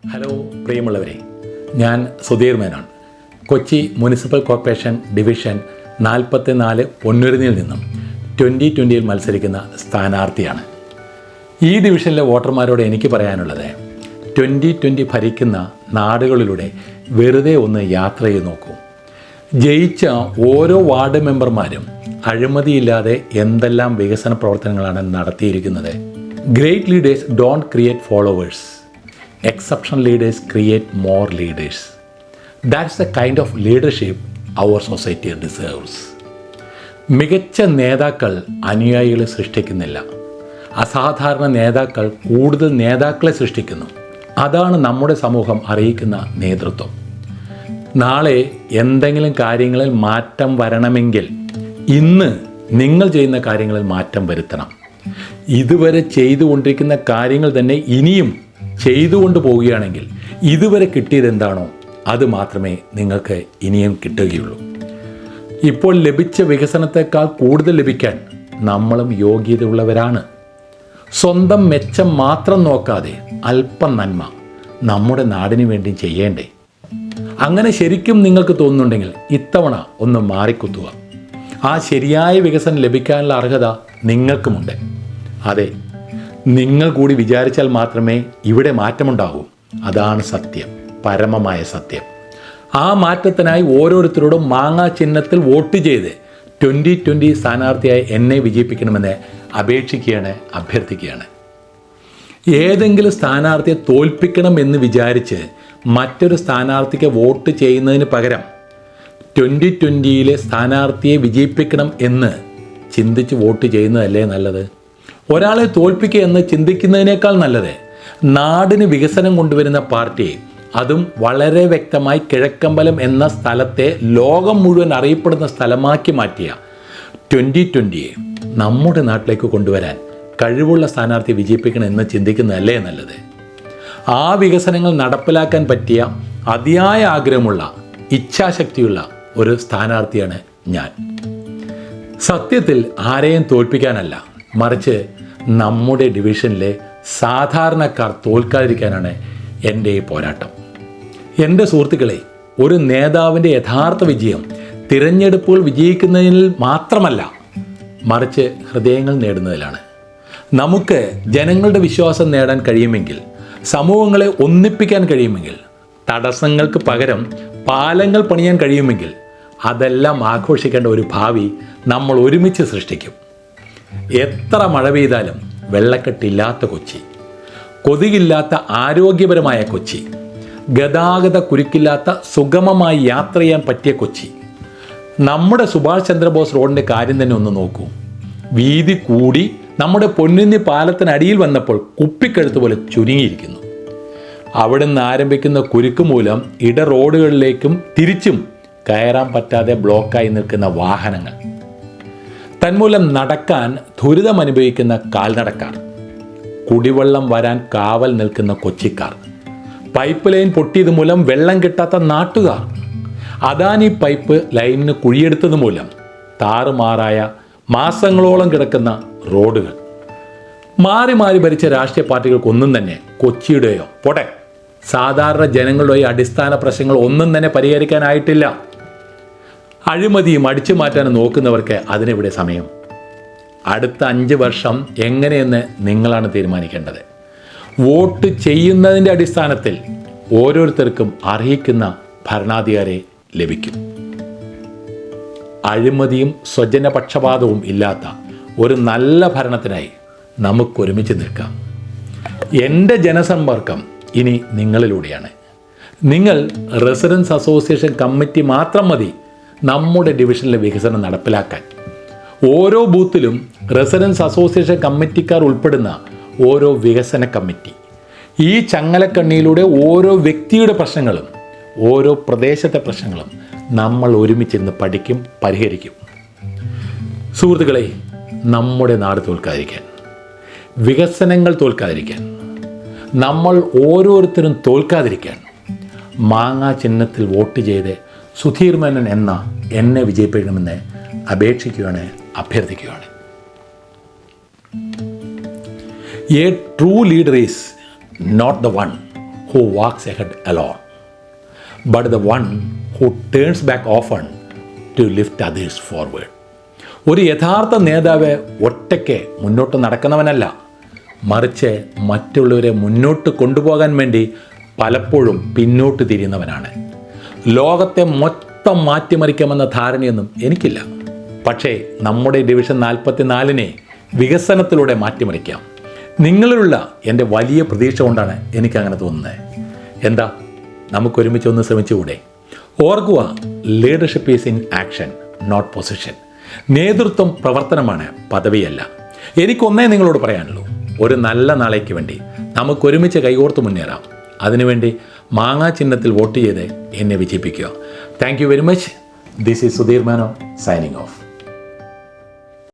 Hello പ്രിയമുള്ളവരെ, ഞാൻ Sudheer Menon, Kochi municipal corporation division 44 പൊന്നുരുന്നിയിൽ നിന്നും 2020 മത്സരിക്കുന്ന സ്ഥാനാർത്ഥിയാണ്. ഈ ഡിവിഷനിലെ വോട്ടർമാരോട് എനിക്ക് പറയാനുള്ളത്, 2020 ഭരിക്കുന്ന നാടുകളിലൂടെ വെറുതെ ഒന്ന് യാത്ര ചെയ്ത് നോക്കൂ. ജയിച്ച ഓരോ വാർഡ് മെമ്പർമാരും അഴിമതിയില്ലാതെ എന്തെല്ലാം വികസന പ്രവർത്തനങ്ങളാണ് നടത്തിയിരിക്കുന്നത്. Great leaders don't create followers, exceptional leaders create more leaders. That's the kind of leadership our society deserves. മികച്ച നേതാക്കൾ അനുയായികളെ സൃഷ്ടിക്കുന്നില്ല, അസാധാരണ നേതാക്കൾ കൂടുതൽ നേതാക്കളെ സൃഷ്ടിക്കുന്നു. അതാണ് നമ്മുടെ സമൂഹം അറിയിക്കുന്ന നേതൃത്വം. നാളെ എന്തെങ്കിലും കാര്യങ്ങളിൽ മാറ്റം വരണമെങ്കിൽ ഇന്ന് നിങ്ങൾ ചെയ്യുന്ന കാര്യങ്ങളിൽ മാറ്റം വരുത്തണം. ഇതുവരെ ചെയ്തുകൊണ്ടിരിക്കുന്ന കാര്യങ്ങൾ തന്നെ ഇനിയും ചെയ്തുകൊണ്ട് പോവുകയാണെങ്കിൽ ഇതുവരെ കിട്ടിയത് എന്താണോ അത് മാത്രമേ നിങ്ങൾക്ക് ഇനിയും കിട്ടുകയുള്ളൂ. ഇപ്പോൾ ലഭിച്ച വികസനത്തെക്കാൾ കൂടുതൽ ലഭിക്കാൻ നമ്മളും യോഗ്യതയുള്ളവരാണ്. സ്വന്തം മെച്ചം മാത്രം നോക്കാതെ അല്പം നന്മ നമ്മുടെ നാടിന് വേണ്ടി ചെയ്യേണ്ടേ? അങ്ങനെ ശരിക്കും നിങ്ങൾക്ക് തോന്നുന്നുണ്ടെങ്കിൽ ഇത്തവണ ഒന്ന് മാറിക്കുത്തുക. ആ ശരിയായ വികസനം ലഭിക്കാനുള്ള അർഹത നിങ്ങൾക്കുമുണ്ട്. അതെ, നിങ്ങൾ കൂടി വിചാരിച്ചാൽ മാത്രമേ ഇവിടെ മാറ്റമുണ്ടാകൂ. അതാണ് സത്യം, പരമമായ സത്യം. ആ മാറ്റത്തിനായി ഓരോരുത്തരോടും മാങ്ങാ ചിഹ്നത്തിൽ വോട്ട് ചെയ്ത് 2020 സ്ഥാനാർത്ഥിയായി എന്നെ വിജയിപ്പിക്കണമെന്ന് അപേക്ഷിക്കുകയാണ്, അഭ്യർത്ഥിക്കുകയാണ്. ഏതെങ്കിലും സ്ഥാനാർത്ഥിയെ തോൽപ്പിക്കണം എന്ന് വിചാരിച്ച് മറ്റൊരു സ്ഥാനാർത്ഥിക്ക് വോട്ട് ചെയ്യുന്നതിന് പകരം 2020 സ്ഥാനാർത്ഥിയെ വിജയിപ്പിക്കണം എന്ന് ചിന്തിച്ച് വോട്ട് ചെയ്യുന്നതല്ലേ നല്ലത്? ഒരാളെ തോൽപ്പിക്കുക എന്ന് ചിന്തിക്കുന്നതിനേക്കാൾ നല്ലത് നാടിന് വികസനം കൊണ്ടുവരുന്ന പാർട്ടിയെ, അതും വളരെ വ്യക്തമായി കിഴക്കമ്പലം എന്ന സ്ഥലത്തെ ലോകം മുഴുവൻ അറിയപ്പെടുന്ന സ്ഥലമാക്കി മാറ്റിയ 2020 നമ്മുടെ നാട്ടിലേക്ക് കൊണ്ടുവരാൻ കഴിവുള്ള സ്ഥാനാർത്ഥിയെ വിജയിപ്പിക്കണം എന്ന് ചിന്തിക്കുന്നതല്ലേ നല്ലത്? ആ വികസനങ്ങൾ നടപ്പിലാക്കാൻ പറ്റിയ അതിയായ ആഗ്രഹമുള്ള, ഇച്ഛാശക്തിയുള്ള ഒരു സ്ഥാനാർത്ഥിയാണ് ഞാൻ. സത്യത്തിൽ ആരെയും തോൽപ്പിക്കാനല്ല, മറിച്ച് നമ്മുടെ ഡിവിഷനിലെ സാധാരണക്കാർ തോൽക്കാതിരിക്കാനാണ് എൻ്റെ ഈ പോരാട്ടം. എൻ്റെ സുഹൃത്തുക്കളെ, ഒരു നേതാവിൻ്റെ യഥാർത്ഥ വിജയം തിരഞ്ഞെടുപ്പുകൾ വിജയിക്കുന്നതിൽ മാത്രമല്ല, മറിച്ച് ഹൃദയങ്ങൾ നേടുന്നതിലാണ്. നമുക്ക് ജനങ്ങളുടെ വിശ്വാസം നേടാൻ കഴിയുമെങ്കിൽ, സമൂഹങ്ങളെ ഒന്നിപ്പിക്കാൻ കഴിയുമെങ്കിൽ, തടസ്സങ്ങൾക്ക് പകരം പാലങ്ങൾ പണിയാൻ കഴിയുമെങ്കിൽ, അതെല്ലാം ആഘോഷിക്കേണ്ട ഒരു ഭാവി നമ്മൾ ഒരുമിച്ച് സൃഷ്ടിക്കും. എത്ര മഴ പെയ്താലും വെള്ളക്കെട്ടില്ലാത്ത കൊച്ചി, കൊതുകില്ലാത്ത ആരോഗ്യപരമായ കൊച്ചി, ഗതാഗത കുരുക്കില്ലാത്ത സുഗമമായി യാത്ര ചെയ്യാൻ പറ്റിയ കൊച്ചി. നമ്മുടെ സുഭാഷ് ചന്ദ്രബോസ് റോഡിൻ്റെ കാര്യം തന്നെ ഒന്ന് നോക്കൂ. വീതി കൂടി നമ്മുടെ പൊന്നിന്നി പാലത്തിനടിയിൽ വന്നപ്പോൾ കുപ്പിക്കഴുത്ത് പോലെ ചുരുങ്ങിയിരിക്കുന്നു. അവിടെ നിന്ന് ആരംഭിക്കുന്ന കുരുക്ക് മൂലം ഇട റോഡുകളിലേക്കും തിരിച്ചും കയറാൻ പറ്റാതെ ബ്ലോക്കായി നിൽക്കുന്ന വാഹനങ്ങൾ, തന്മൂലം നടക്കാൻ ദുരിതമനുഭവിക്കുന്ന കാൽനടക്കാർ, കുടിവെള്ളം വരാൻ കാവൽ നിൽക്കുന്ന കൊച്ചിക്കാർ, പൈപ്പ് ലൈൻ പൊട്ടിയത് മൂലം വെള്ളം കിട്ടാത്ത നാട്ടുകാർ, അദാനി പൈപ്പ് ലൈനിന് കുഴിയെടുത്തത് മൂലം താറുമാറായ മാസങ്ങളോളം കിടക്കുന്ന റോഡുകൾ. മാറി മാറി ഭരിച്ച രാഷ്ട്രീയ പാർട്ടികൾക്കൊന്നും തന്നെ കൊച്ചിയുടെയോ പോട്ടെ സാധാരണ ജനങ്ങളുടെയോ അടിസ്ഥാന പ്രശ്നങ്ങൾ ഒന്നും തന്നെ പരിഹരിക്കാനായിട്ടില്ല. അഴിമതിയും അടിച്ചു മാറ്റാനും നോക്കുന്നവർക്ക് അതിനെവിടെ സമയം? അടുത്ത 5 വർഷം എങ്ങനെയെന്ന് നിങ്ങളാണ് തീരുമാനിക്കേണ്ടത്. വോട്ട് ചെയ്യുന്നതിൻ്റെ അടിസ്ഥാനത്തിൽ ഓരോരുത്തർക്കും അർഹിക്കുന്ന ഭരണാധികാരി ലഭിക്കും. അഴിമതിയും സ്വജനപക്ഷപാതവും ഇല്ലാത്ത ഒരു നല്ല ഭരണത്തിനായി നമുക്കൊരുമിച്ച് നിൽക്കാം. എൻ്റെ ജനസമ്പർക്കം ഇനി നിങ്ങളിലൂടെയാണ്. നിങ്ങൾ റെസിഡൻസ് അസോസിയേഷൻ കമ്മിറ്റി മാത്രം മതി നമ്മുടെ ഡിവിഷനിലെ വികസനം നടപ്പിലാക്കാൻ. ഓരോ ബൂത്തിലും റെസിഡൻസ് അസോസിയേഷൻ കമ്മിറ്റിക്കാർ ഉൾപ്പെടുന്ന ഓരോ വികസന കമ്മിറ്റി. ഈ ചങ്ങലക്കണ്ണിയിലൂടെ ഓരോ വ്യക്തിയുടെ പ്രശ്നങ്ങളും ഓരോ പ്രദേശത്തെ പ്രശ്നങ്ങളും നമ്മൾ ഒരുമിച്ചിരുന്ന് പഠിക്കും, പരിഹരിക്കും. സുഹൃത്തുക്കളെ, നമ്മുടെ നാട് തോൽക്കാതിരിക്കാൻ, വികസനങ്ങൾ തോൽക്കാതിരിക്കാൻ, നമ്മൾ ഓരോരുത്തരും തോൽക്കാതിരിക്കാൻ മാങ്ങാ ചിഹ്നത്തിൽ വോട്ട് ചെയ്ത് സുധീർ മേനോൻ എന്ന എന്നെ വിജയിപ്പിക്കണമെന്ന് അപേക്ഷിക്കുകയാണ്, അഭ്യർത്ഥിക്കുകയാണ്. A true leader is not the one who walks ahead alone, but the one who turns back often to lift others forward. ഒരു യഥാർത്ഥ നേതാവ് ഒറ്റയ്ക്ക് മുന്നോട്ട് നടക്കുന്നവനല്ല, മറിച്ച് മറ്റുള്ളവരെ മുന്നോട്ട് കൊണ്ടുപോകാൻ വേണ്ടി പലപ്പോഴും പിന്നോട്ട് തിരിയുന്നവനാണ്. ലോകത്തെ മൊത്തം മാറ്റിമറിക്കാമെന്ന ധാരണയൊന്നും എനിക്കില്ല. പക്ഷേ നമ്മുടെ ഡിവിഷൻ 44-നെ വികസനത്തിലൂടെ മാറ്റിമറിക്കാം. നിങ്ങളിലുള്ള എൻ്റെ വലിയ പ്രതീക്ഷ കൊണ്ടാണ് എനിക്കങ്ങനെ തോന്നുന്നത്. എന്താ, നമുക്കൊരുമിച്ച് ഒന്ന് ശ്രമിച്ചുകൂടെ? ഓർക്കുക, leadership is in action, not position. നേതൃത്വം പ്രവർത്തനമാണ്, പദവിയല്ല. എനിക്കൊന്നേ നിങ്ങളോട് പറയാനുള്ളൂ, ഒരു നല്ല നാളേക്ക് വേണ്ടി നമുക്കൊരുമിച്ച് കൈകോർത്ത് മുന്നേറാം. അതിനുവേണ്ടി മാങ്ങാ ചിഹ്നത്തിൽ വോട്ട് ചെയ്ത് എന്നെ വിജയിപ്പിക്കുക. Thank you very much. This is Sudheer Menon signing of.